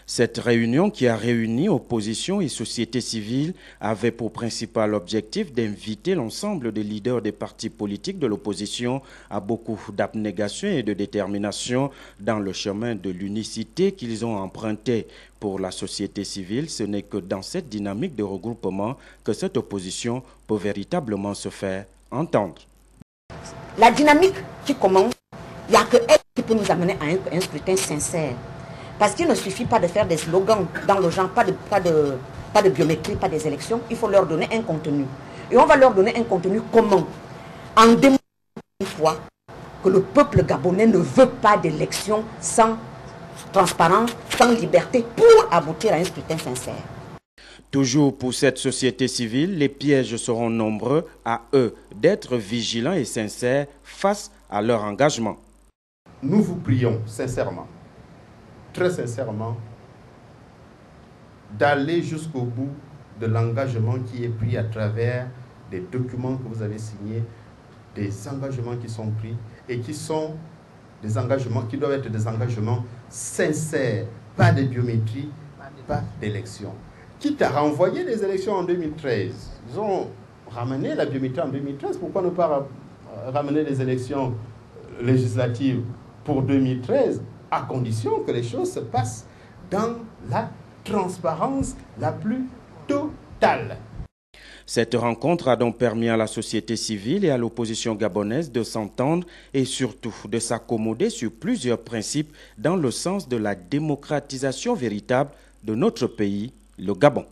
Cette réunion qui a réuni opposition et société civile avait pour principal objectif d'inviter l'ensemble des leaders des partis politiques de l'opposition à beaucoup d'abnégation et de détermination dans le chemin de l'unicité qu'ils ont emprunté. Pour la société civile, ce n'est que dans cette dynamique de regroupement que cette opposition peut véritablement se faire entendre. La dynamique qui commence, il n'y a que elle qui peut nous amener à un scrutin sincère. Parce qu'il ne suffit pas de faire des slogans dans le genre, pas de biométrie, pas des élections. Il faut leur donner un contenu. Et on va leur donner un contenu comment? En démontrant une fois que le peuple gabonais ne veut pas d'élections sans transparence, sans liberté, pour aboutir à un scrutin sincère. Toujours pour cette société civile, les pièges seront nombreux, à eux d'être vigilants et sincères face à leur engagement. Nous vous prions sincèrement, très sincèrement, d'aller jusqu'au bout de l'engagement qui est pris à travers des documents que vous avez signés, des engagements qui sont pris et qui sont des engagements qui doivent être des engagements sincères, pas de biométrie, pas d'élection. Quitte à renvoyer les élections en 2013, ils ont ramené la biométrie en 2013, pourquoi ne pas ramener les élections législatives pour 2013, à condition que les choses se passent dans la transparence la plus totale. Cette rencontre a donc permis à la société civile et à l'opposition gabonaise de s'entendre et surtout de s'accommoder sur plusieurs principes dans le sens de la démocratisation véritable de notre pays, le Gabon.